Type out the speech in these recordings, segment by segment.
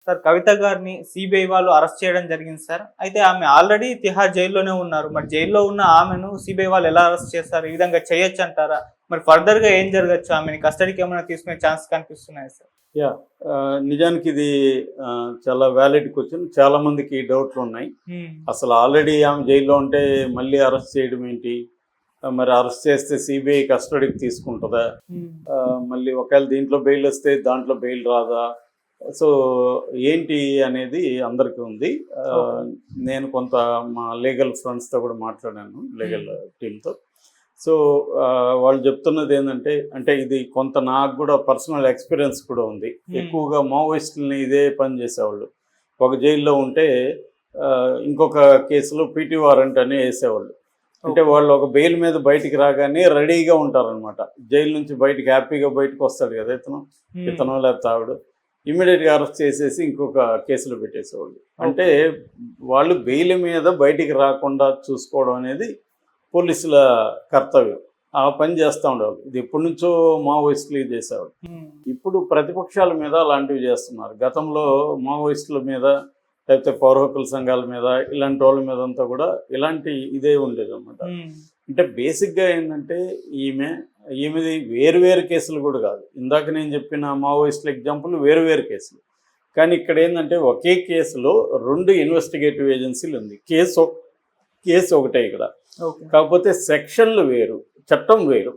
Sir కవిత గారిని CBI వాళ్ళు arrest చేయడం జరిగింది సార్. అయితే ఆమె ఆల్రెడీ తిహార్ జైల్లోనే ఉన్నారు. మరి జైల్లో ఉన్న ఆమెను సిబిఐ వాళ్ళు ఎలా అరెస్ట్ చేస్తారు? ఈ విధంగా చేయొచ్చంటారా? మరి ఫర్దర్‌గా ఏం జరగచ్చు? ఆమెని కస్టడీకి ఏమైనా తీసుకునే ఛాన్స్ కనిపిస్తున్నాయా సార్? యాహ్! నిజానికి ఇది చాలా వ్యాలిడ్ క్వెషన్. చాలా మందికి డౌట్లున్నాయి. అసలు ఆల్రెడీ ఆమె జైల్లో ఉంటే మళ్ళీ అరెస్ట్ చేయడం ఏంటి? మరి అరెస్ట్ చేస్తే సిబిఐ కస్టడీకి తీసుకుంటదా? మళ్ళీ ఒకవేళ దీంట్లో బెయిల్ వస్తే దాంట్లో బెయిల్ రాదా? సో ఏంటి అనేది అందరికీ ఉంది. నేను కొంత మా లీగల్ ఫ్రెండ్స్‌తో కూడా మాట్లాడాను, లీగల్ టీమ్‌తో. సో వాళ్ళు చెప్తున్నది ఏంటంటే, అంటే ఇది కొంత నాకు కూడా పర్సనల్ ఎక్స్పీరియన్స్ కూడా ఉంది. ఎక్కువగా మావోయిస్టులని ఇదే పని చేసేవాళ్ళు. ఒక జైల్లో ఉంటే ఇంకొక కేసులో పీటీ వారెంట్ అని వేసేవాళ్ళు. అంటే వాళ్ళు ఒక బెయిల్ మీద బయటికి రాగానే రెడీగా ఉంటారనమాట. జైలు నుంచి బయటికి హ్యాపీగా బయటకు వస్తాడు కదా ఇతను లేకపోతే ఆవిడ, ఇమ్మీడియట్గా అరెస్ట్ చేసేసి ఇంకొక కేసులో పెట్టేసేవాళ్ళు. అంటే వాళ్ళు బెయిల్ మీద బయటికి రాకుండా చూసుకోవడం అనేది పోలీసుల కర్తవ్యం. ఆ పని చేస్తూ ఉండేవాళ్ళు. ఇది ఎప్పటి నుంచో మావోయిస్టులు చేసేవాళ్ళు. ఇప్పుడు ప్రతిపక్షాల మీద అలాంటివి చేస్తున్నారు. గతంలో మావోయిస్టుల మీద లేకపోతే పౌర హక్కుల సంఘాల మీద ఇలాంటి వాళ్ళ మీద అంతా కూడా ఇలాంటి ఇదే ఉండేది అనమాట. అంటే బేసిక్గా ఏంటంటే ఈమెది వేరు కేసులు కూడా కాదు. ఇందాక నేను చెప్పిన మావోయిస్టుల ఎగ్జాంపుల్ వేరు కేసులు. కానీ ఇక్కడ ఏంటంటే ఒకే కేసులో 2 ఇన్వెస్టిగేటివ్ ఏజెన్సీలు ఉంది. కేసు ఒకటే ఇక్కడ. కాకపోతే సెక్షన్లు వేరు, చట్టం వేరు.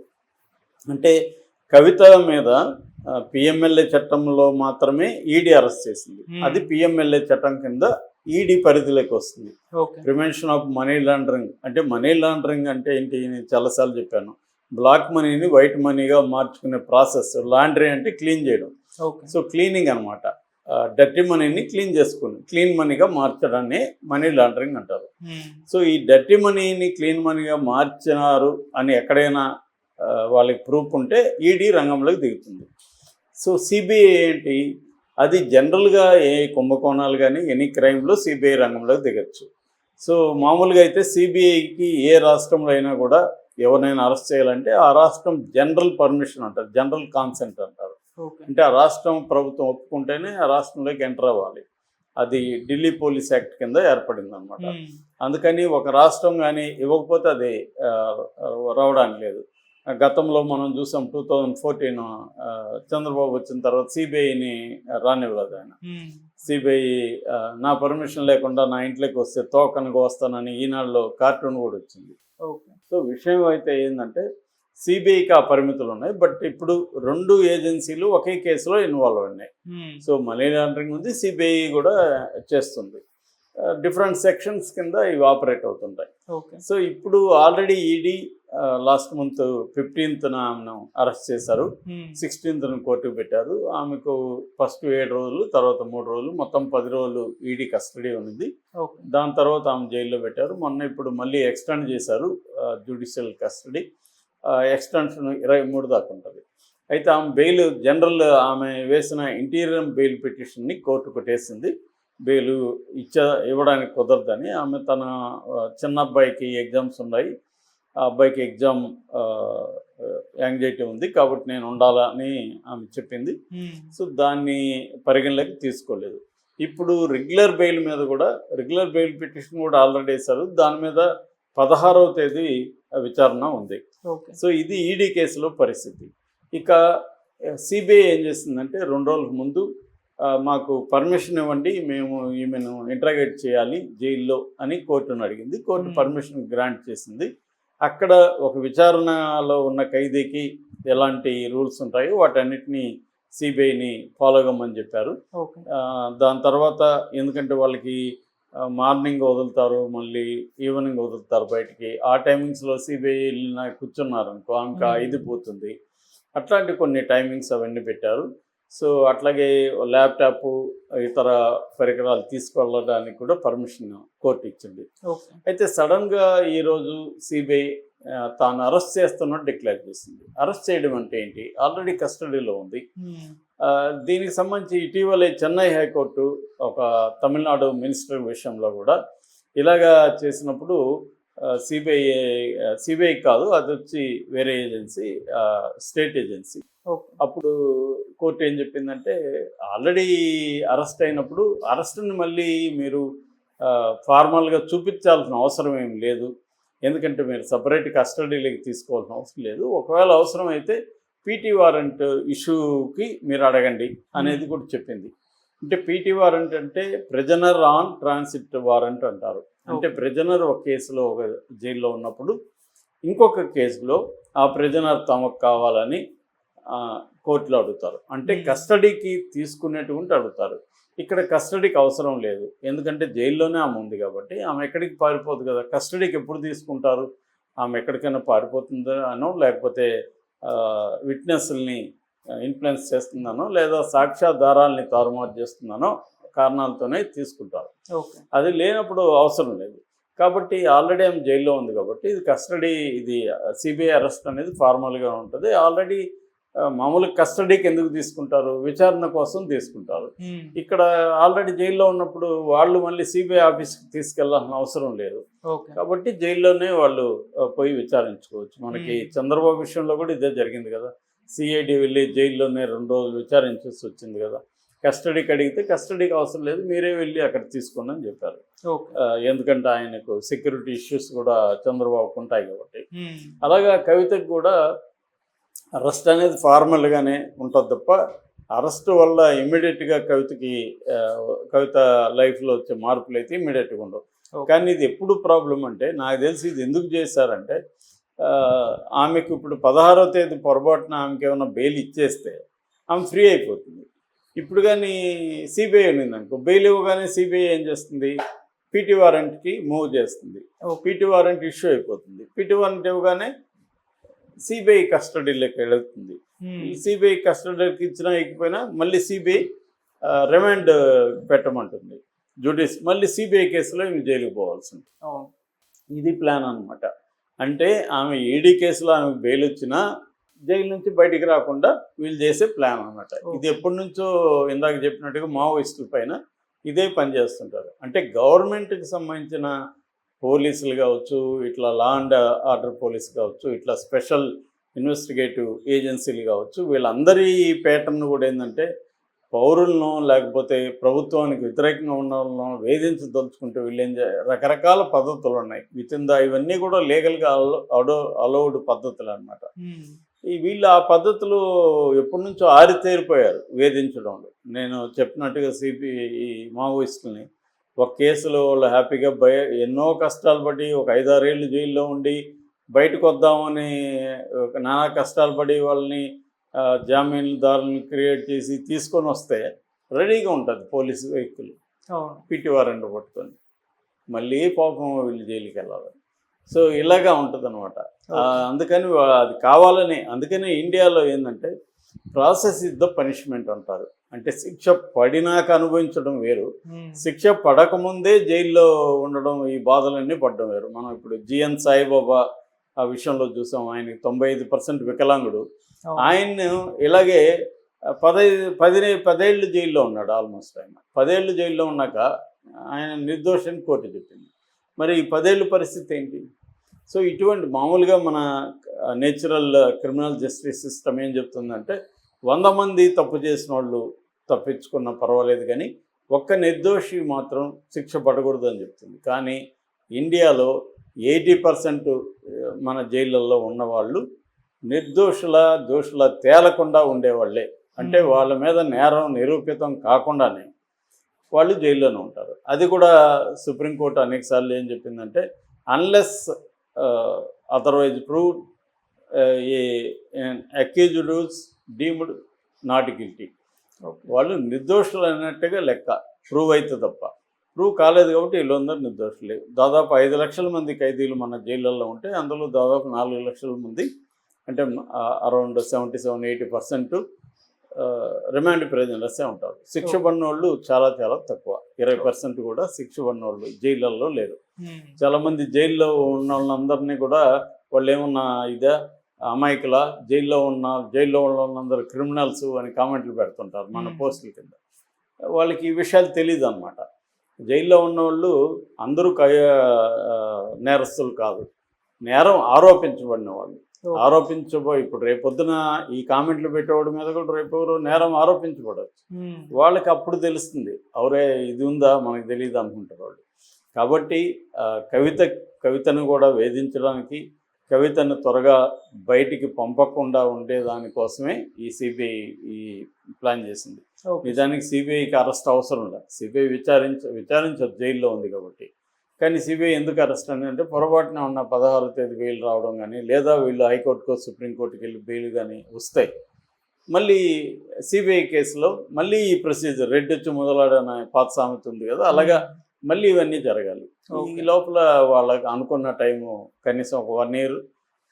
అంటే కవిత మీద పిఎంఎల్ఏ చట్టంలో మాత్రమే ఈడీ అరెస్ట్ చేసింది. అది పిఎంఎల్ఏ చట్టం కింద ఈడీ పరిధిలోకి వస్తుంది. Prevention of money laundering. అంటే మనీ లాండరింగ్ అంటే ఏంటి, నేను చాలాసార్లు చెప్పాను. బ్లాక్ మనీని వైట్ మనీగా మార్చుకునే ప్రాసెస్. లాండరీ అంటే క్లీన్ చేయడం. సో క్లీనింగ్ అనమాట. డర్టీ మనీని క్లీన్ మనీగా మార్చడాన్ని మనీ లాండరింగ్ అంటారు. సో ఈ డర్టీ మనీని క్లీన్ మనీగా మార్చినారు అని ఎక్కడైనా వాళ్ళకి ప్రూఫ్ ఉంటే ఈడీ రంగంలోకి దిగుతుంది. సో సిబిఐ ఏంటి, అది జనరల్గా ఏ కుంభకోణాలు కానీ ఎనీ క్రైమ్లో సిబిఐ రంగంలోకి దిగచ్చు. సో మామూలుగా అయితే సిబిఐకి ఏ రాష్ట్రంలో అయినా కూడా ఎవరినైనా అరెస్ట్ చేయాలంటే ఆ రాష్ట్రం జనరల్ పర్మిషన్ అంటారు, జనరల్ కాన్సెంట్ అంటారు. అంటే ఆ రాష్ట్రం ప్రభుత్వం ఒప్పుకుంటేనే ఆ రాష్ట్రంలోకి ఎంటర్ అవ్వాలి. అది ఢిల్లీ పోలీస్ యాక్ట్ కింద ఏర్పడింది అనమాట. అందుకని ఒక రాష్ట్రం కానీ ఇవ్వకపోతే అది రావడానికి లేదు. గతంలో మనం చూసాం 2014 చంద్రబాబు వచ్చిన తర్వాత సిబిఐని రానివ్వలేదు ఆయన. సిబిఐ నా పర్మిషన్ లేకుండా నా ఇంట్లోకి వస్తే తోకనగా వస్తానని ఈనాడులో కార్టూన్ కూడా వచ్చింది. సో విషయం అయితే ఏంటంటే సిబిఐకి ఆ పరిమితులు ఉన్నాయి. బట్ ఇప్పుడు 2 ఏజెన్సీలు ఒకే కేసులో ఇన్వాల్వ్ అయినాయి. సో మనీ లాండరింగ్ ఉంది, సిబిఐ కూడా చేస్తుంది. డిఫరెంట్ సెక్షన్స్ కింద ఇవి ఆపరేట్ అవుతుంటాయి. సో ఇప్పుడు already ED last month 15th ఆమెను అరెస్ట్ చేశారు. 16th కోర్టుకు పెట్టారు. ఆమెకు ఫస్ట్ 7 రోజులు, తర్వాత 3 రోజులు, మొత్తం 10 రోజులు ఈడీ కస్టడీ ఉంది. దాని తర్వాత ఆమె జైల్లో పెట్టారు. మొన్న ఇప్పుడు మళ్ళీ ఎక్స్టెండ్ చేశారు జ్యుడిషియల్ కస్టడీ. ఎక్స్టెన్షన్ 23 దాకా ఉంటుంది. అయితే ఆమె బెయిల్ జనరల్ ఆమె వేసిన ఇంటీరియం బెయిల్ పిటిషన్ని కోర్టు కొట్టేసింది. బెయిల్ ఇవ్వడానికి కుదరదని. ఆమె తన చిన్న అబ్బాయికి ఎగ్జామ్స్ ఉన్నాయి, ఆ అబ్బాయికి ఎగ్జామ్ యాంగ్జైటీ ఉంది కాబట్టి నేను ఉండాలని ఆమె చెప్పింది. సో దాన్ని పరిగణలోకి తీసుకోలేదు. ఇప్పుడు రెగ్యులర్ బెయిల్ మీద కూడా రెగ్యులర్ బెయిల్ పిటిషన్ కూడా ఆల్రెడీ వేశారు. దాని మీద 16వ తేదీ విచారణ ఉంది. సో ఇది ఈడీ కేసులో పరిస్థితి. ఇక సిబిఐ ఏం చేస్తుందంటే 2 రోజుల ముందు మాకు పర్మిషన్ ఇవ్వండి, మేము ఈమెను ఇంట్రాగేట్ చేయాలి జైల్లో అని కోర్టును అడిగింది. కోర్టు పర్మిషన్ గ్రాంట్ చేసింది. అక్కడ ఒక విచారణలో ఉన్న ఖైదీకి ఎలాంటి రూల్స్ ఉంటాయో వాటన్నిటినీ సిబిఐని ఫాలో కమ్మని చెప్పారు. దాని తర్వాత ఎందుకంటే వాళ్ళకి మార్నింగ్ వదులుతారు, మళ్ళీ ఈవినింగ్ వదులుతారు బయటికి. ఆ టైమింగ్స్లో సిబిఐ వెళ్ళిన కూర్చున్నారనుకో ఆమెకు 5 పోతుంది. అట్లాంటి కొన్ని టైమింగ్స్ అవన్నీ పెట్టారు. సో అట్లాగే ల్యాప్టాప్ ఇతర పరికరాలు తీసుకెళ్ళడానికి కూడా పర్మిషన్ కోర్టు ఇచ్చింది. అయితే సడన్గా ఈరోజు సిబిఐ తాను అరెస్ట్ చేస్తున్నట్టు డిక్లేర్ చేసింది. అరెస్ట్ చేయడం అంటే ఏంటి, ఆల్రెడీ కస్టడీలో ఉంది. దీనికి సంబంధించి ఇటీవలే చెన్నై హైకోర్టు ఒక తమిళనాడు మినిస్టర్ విషయంలో కూడా ఇలాగా చేసినప్పుడు సిబిఐ కాదు, అది వచ్చి వేరే ఏజెన్సీ, స్టేట్ ఏజెన్సీ. ఓకే. అప్పుడు కోర్టు ఏం చెప్పిందంటే ఆల్రెడీ అరెస్ట్ అయినప్పుడు అరెస్ట్ని మళ్ళీ మీరు ఫార్మల్గా చూపించాల్సిన అవసరం ఏం లేదు, ఎందుకంటే మీరు సపరేట్ కస్టడీలోకి తీసుకోవాల్సిన అవసరం లేదు. ఒకవేళ అవసరం అయితే పీటీ వారెంట్ ఇష్యూకి మీరు అడగండి అనేది కూడా చెప్పింది. అంటే పీటీ వారెంట్ అంటే ప్రిజనర్ ఆన్ ట్రాన్సిట్ వారెంట్ అంటారు. అంటే ప్రిజనర్ ఒక కేసులో ఒక జైల్లో ఉన్నప్పుడు ఇంకొక కేసులో ఆ ప్రిజనర్ తమకు కావాలని కోర్టులో అడుగుతారు. అంటే కస్టడీకి తీసుకునేటువంటి అడుగుతారు. ఇక్కడ కస్టడీకి అవసరం లేదు, ఎందుకంటే జైల్లోనే ఆమె ఉంది కాబట్టి ఆమె ఎక్కడికి పారిపోదు కదా. కస్టడీకి ఎప్పుడు తీసుకుంటారు? ఆమె ఎక్కడికైనా పారిపోతుందో అనో, లేకపోతే విట్నెస్ల్ని ఇన్ఫ్లుయెన్స్ చేస్తుందనో, లేదా సాక్ష్యాధారాలని తారుమారు చేస్తుందనో కారణాలతోనే తీసుకుంటారు. అది లేనప్పుడు అవసరం లేదు. కాబట్టి ఆల్రెడీ ఆమె జైల్లో ఉంది కాబట్టి ఇది కస్టడీ, ఇది సిబిఐ అరెస్ట్ అనేది ఫార్మల్గా ఉంటుంది. ఆల్రెడీ మామూలు కస్టడీకి ఎందుకు తీసుకుంటారు? విచారణ కోసం తీసుకుంటారు. ఇక్కడ ఆల్రెడీ జైల్లో ఉన్నప్పుడు వాళ్ళు మళ్ళీ సిబిఐ ఆఫీస్కి తీసుకెళ్లాల్సిన అవసరం లేదు. కాబట్టి జైల్లోనే వాళ్ళు పోయి విచారించుకోవచ్చు. మనకి చంద్రబాబు విషయంలో కూడా ఇదే జరిగింది కదా. సిఐడి వెళ్ళి జైల్లోనే 2 రోజులు విచారించాల్సి వచ్చింది కదా. కస్టడీకి అడిగితే కస్టడీకి అవసరం లేదు, మీరే వెళ్ళి అక్కడ తీసుకోండి అని చెప్పారు. ఎందుకంటే ఆయనకు సెక్యూరిటీ ఇష్యూస్ కూడా చంద్రబాబుకు ఉంటాయి కాబట్టి. అలాగా కవితకు కూడా అరెస్ట్ అనేది ఫార్మల్గానే ఉంటుంది తప్ప అరెస్ట్ వల్ల ఇమ్మీడియట్గా కవిత లైఫ్లో వచ్చే మార్పులు అయితే ఇమ్మీడియట్గా ఉండవు. కానీ ఇది ఎప్పుడు ప్రాబ్లం అంటే, నాకు తెలిసి ఇది ఎందుకు చేశారంటే, ఆమెకు ఇప్పుడు 16వ తేదీ పొరపాటున ఆమెకి ఏమైనా బెయిల్ ఇచ్చేస్తే ఆమె ఫ్రీ అయిపోతుంది. ఇప్పుడు కానీ సిబిఐ ఉన్నిందనుకో, బెయిల్ ఇవ్వగానే సిబిఐ ఏం చేస్తుంది? పీటీ వారెంట్కి మూవ్ చేస్తుంది. పీటీ వారెంట్ ఇష్యూ అయిపోతుంది. పీటీ వారెంట్ ఇవ్వగానే సిబిఐ కస్టడీలోకి వెళుతుంది. సిబిఐ కస్టడీలోకి ఇచ్చినా ఇకపోయినా మళ్ళీ సిబిఐ రిమాండ్ పెట్టమంటుంది జుడిస్. మళ్ళీ సిబిఐ కేసులో ఈమె జైలుకి పోవాల్సింది. ఇది ప్లాన్ అనమాట. అంటే ఆమె ఈడీ కేసులో ఆమెకు బెయిల్ వచ్చినా జైలు నుంచి బయటికి రాకుండా వీళ్ళు చేసే ప్లాన్ అనమాట. ఇది ఎప్పటి నుంచో ఇందాక చెప్పినట్టుగా మావోయిస్టుల పైన ఇదే పని చేస్తుంటారు. అంటే గవర్నమెంట్కి సంబంధించిన పోలీసులు కావచ్చు, ఇట్లా లా అండ్ ఆర్డర్ పోలీస్ కావచ్చు, ఇట్లా స్పెషల్ ఇన్వెస్టిగేటివ్ ఏజెన్సీలు కావచ్చు, వీళ్ళందరి ప్యాటర్న్ కూడా ఏంటంటే పౌరులను లేకపోతే ప్రభుత్వానికి వ్యతిరేకంగా ఉన్న వాళ్ళను వేధించదలుచుకుంటే వీళ్ళు రకరకాల పద్ధతులు ఉన్నాయి. ఇవన్నీ కూడా లీగల్గా అలౌడ్ పద్ధతులు అనమాట. వీళ్ళు ఆ పద్ధతులు ఎప్పటి నుంచో ఆరితేరిపోయారు వేధించడంలో. నేను చెప్పినట్టుగా ఈ మావోయిస్టులని ఒక కేసులో వాళ్ళు హ్యాపీగా ఎన్నో కష్టాలు పడి ఒక 5-6 ఏళ్ళు జైల్లో ఉండి బయటకు వద్దామని నానా కష్టాలు పడి వాళ్ళని జామీన్దారులను క్రియేట్ చేసి తీసుకొని వస్తే రెడీగా ఉంటుంది పోలీసు వెహికల్ పీటీ వారెంట్ పట్టుకొని, మళ్ళీ పాపం వీళ్ళు జైలుకి వెళ్ళాలి. సో ఇలాగా ఉంటుంది అనమాట. అందుకని అది కావాలని, అందుకని ఇండియాలో ఏంటంటే ప్రాసెస్ ఇస్ ద పనిష్మెంట్ అంటారు. అంటే శిక్ష పడినాక అనుభవించడం వేరు, శిక్ష పడకముందే జైల్లో ఉండడం, ఈ బాధలన్నీ పడడం వేరు. మనం ఇప్పుడు జిఎన్ సాయిబాబా ఆ విషయంలో చూసాం. ఆయనకి 95% వికలాంగుడు. ఆయన్ను ఇలాగే 10 ఏళ్ళు జైల్లో ఉన్నాడు. ఆల్మోస్ట్ ఆయన 10 ఏళ్ళు జైల్లో ఉన్నాక ఆయన నిర్దోషని కోర్టు చెప్పింది. మరి ఈ 10 ఏళ్ళ పరిస్థితి ఏంటి? సో ఇటువంటి మామూలుగా మన నేచురల్ క్రిమినల్ జస్టిస్ సిస్టమ్ ఏం చెప్తుందంటే 100 మంది తప్పు చేసిన వాళ్ళు తప్పించుకున్నా పర్వాలేదు, కానీ ఒక్క నిర్దోషి మాత్రం శిక్ష పడకూడదు అని చెప్తుంది. కానీ ఇండియాలో 80% మన జైళ్ళల్లో ఉన్నవాళ్ళు దోషుల తేలకుండా ఉండేవాళ్ళే. అంటే వాళ్ళ మీద నేరం నిరూపితం కాకుండానే వాళ్ళు జైల్లోనే ఉంటారు. అది కూడా సుప్రీంకోర్టు అనేకసార్లు ఏం చెప్పిందంటే, unless otherwise prove accused deemed not guilty, వాళ్ళు నిర్దోషులు అన్నట్టుగా లెక్క, ప్రూవ్ అయితే తప్ప. ప్రూవ్ కాలేదు కాబట్టి వీళ్ళందరూ నిర్దోషులే. దాదాపు 5 లక్షల మంది ఖైదీలు మన జైళ్ళల్లో ఉంటే అందులో దాదాపు 4 లక్షల మంది, అంటే అరౌండ్ 77-80% రిమాండ్ ప్రిజనర్సే ఉంటారు. శిక్ష పడిన వాళ్ళు చాలా చాలా తక్కువ, 20% కూడా శిక్ష పడిన వాళ్ళు జైళ్ళల్లో లేరు. చాలామంది జైల్లో ఉన్న వాళ్ళందరినీ కూడా వాళ్ళు ఏమన్నా ఇదే అమాయకుల, జైల్లో వాళ్ళందరూ క్రిమినల్స్ అని కామెంట్లు పెడుతుంటారు మన పోస్టుల కింద. వాళ్ళకి ఈ విషయాలు తెలియదు అనమాట. జైల్లో ఉన్నవాళ్ళు అందరూ నేరస్తులు కాదు, నేరం ఆరోపించబడిన వాళ్ళు. ఇప్పుడు రేపొద్దున ఈ కామెంట్లు పెట్టేవాడి మీద కూడా రేపు ఎవరు నేరం ఆరోపించబడవచ్చు. వాళ్ళకి అప్పుడు తెలుస్తుంది, అవరే ఇది ఉందా మనకు తెలియదు అనుకుంటారు వాళ్ళు. కాబట్టి కవితను కూడా వేధించడానికి, కవితను త్వరగా బయటికి పంపకుండా ఉండేదానికోసమే ఈ సిబిఐ ఈ ప్లాన్ చేసింది. నిజానికి సిబిఐకి అరెస్ట్ అవసరం లేదు, సిబిఐ విచారించదు, జైల్లో ఉంది కాబట్టి. కానీ సిబిఐ ఎందుకు అరెస్ట్ అంటే పొరపాటున ఉన్న 16వ తేదీ బెయిల్ రావడం కానీ, లేదా వీళ్ళు హైకోర్టుకో సుప్రీంకోర్టుకి వెళ్ళి బెయిల్ కానీ వస్తాయి. మళ్ళీ సిబిఐ కేసులో మళ్ళీ ఈ ప్రొసీజర్ రెడ్డొచ్చి మొదలాడన పాత సామెత ఉంది కదా, అలాగా మళ్ళీ ఇవన్నీ జరగాలి. ఈ లోపల వాళ్ళకి అనుకున్న టైము కనీసం ఒక 1 year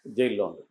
జైల్లో ఉంటుంది.